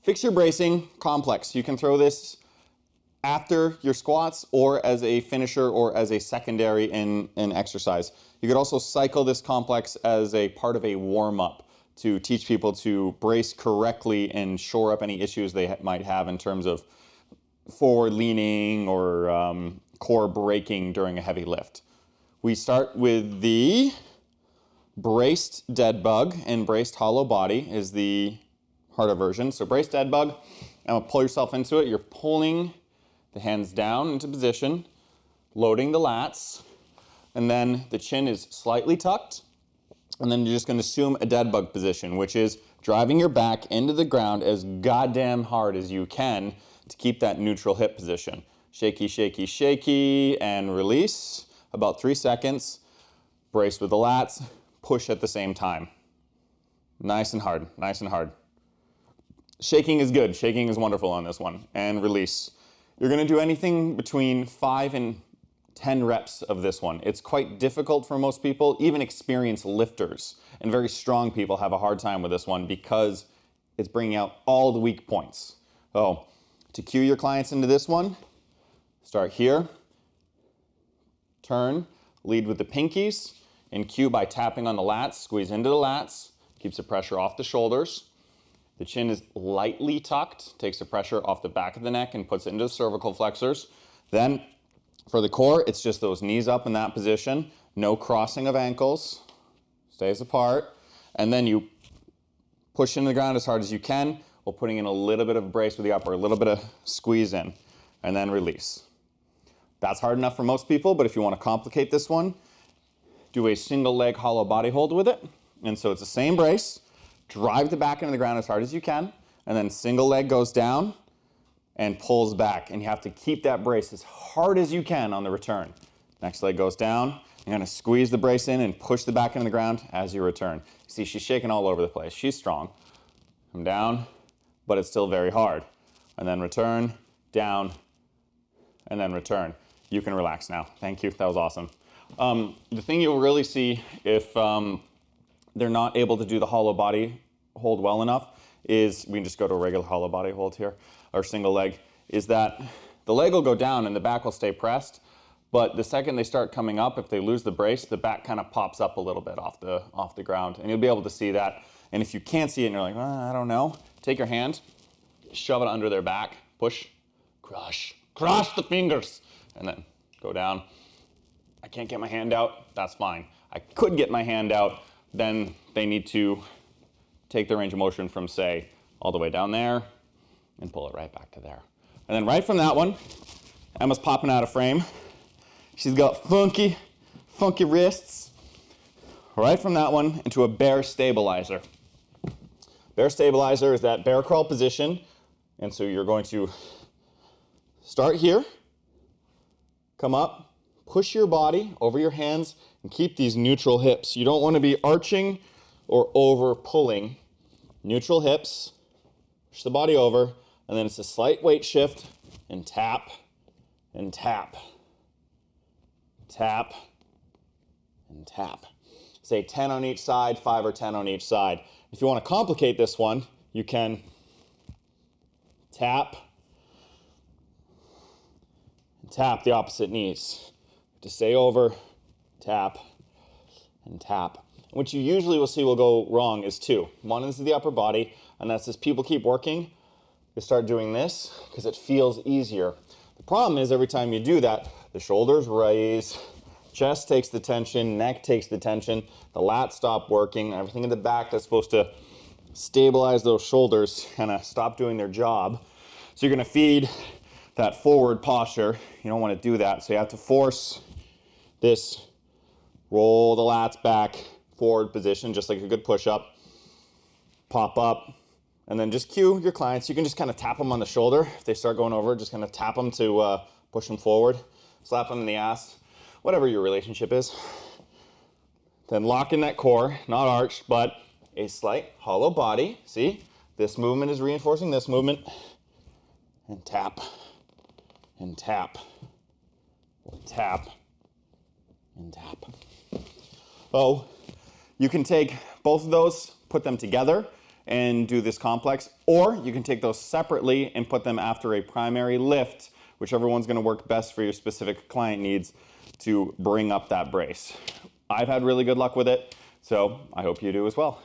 Fixture bracing complex. You can throw this after your squats or as a finisher or as a secondary in exercise. You could also cycle this complex as a part of a warm-up to teach people to brace correctly and shore up any issues they might have in terms of forward leaning or core breaking during a heavy lift. We start with the braced dead bug, and braced hollow body is the harder version. So braced dead bug, and pull yourself into it. You're pulling the hands down into position, loading the lats, and then the chin is slightly tucked, and then you're just going to assume a dead bug position, which is driving your back into the ground as goddamn hard as you can to keep that neutral hip position. Shaky, shaky, shaky, and release. About 3 seconds. Brace with the lats, push at the same time. Nice and hard, nice and hard. Shaking is good, shaking is wonderful on this one. And release. You're gonna do anything between 5 and 10 reps of this one. It's quite difficult for most people. Even experienced lifters and very strong people have a hard time with this one because it's bringing out all the weak points. So to cue your clients into this one, start here, turn, lead with the pinkies, and cue by tapping on the lats, squeeze into the lats, keeps the pressure off the shoulders. The chin is lightly tucked, takes the pressure off the back of the neck and puts it into the cervical flexors. Then for the core, it's just those knees up in that position, no crossing of ankles, stays apart, and then you push into the ground as hard as you can while putting in a little bit of brace with the upper, a little bit of squeeze in, and then release. That's hard enough for most people, but if you want to complicate this one, do a single leg hollow body hold with it. And so it's the same brace, drive the back into the ground as hard as you can, and then single leg goes down and pulls back. And you have to keep that brace as hard as you can on the return. Next leg goes down, you're gonna squeeze the brace in and push the back into the ground as you return. See, she's shaking all over the place. She's strong. Come down, but it's still very hard. And then return, down, and then return. You can relax now. Thank you, that was awesome. The thing you'll really see if they're not able to do the hollow body hold well enough is, we can just go to a regular hollow body hold here, or single leg, is that the leg will go down and the back will stay pressed, but the second they start coming up, if they lose the brace, the back kind of pops up a little bit off the ground, and you'll be able to see that. And if you can't see it and you're like, I don't know, take your hand, shove it under their back, push, crush the fingers, and then go down. I can't get my hand out, that's fine. I could get my hand out, then they need to take the range of motion from, say, all the way down there and pull it right back to there. And then right from that one, Emma's popping out of frame. She's got funky wrists. Right from that one into a bear stabilizer. Bear stabilizer is that bear crawl position. And so you're going to start here, come up, push your body over your hands, and keep these neutral hips. You don't want to be arching or over pulling. Neutral hips, push the body over, and then it's a slight weight shift, and tap, and tap, tap, and tap. Say 10 on each side, 5 or 10 on each side. If you want to complicate this one, you can tap, and tap the opposite knees. To stay over, tap, and tap. What you usually will see will go wrong is two. One is the upper body, and that's as people keep working, you start doing this because it feels easier. The problem is every time you do that, the shoulders raise, chest takes the tension, neck takes the tension, the lats stop working, everything in the back that's supposed to stabilize those shoulders kind of stop doing their job. So you're going to feed that forward posture. You don't want to do that, so you have to force this, roll the lats back, forward position, just like a good push-up, pop up, and then just cue your clients. You can just kind of tap them on the shoulder. If they start going over, just kind of tap them to push them forward, slap them in the ass, whatever your relationship is. Then lock in that core, not arched, but a slight hollow body. See, this movement is reinforcing this movement, and tap, and tap, and tap, and tap. Oh, you can take both of those, put them together, and do this complex, or you can take those separately and put them after a primary lift, whichever one's gonna work best for your specific client needs to bring up that brace. I've had really good luck with it, so I hope you do as well.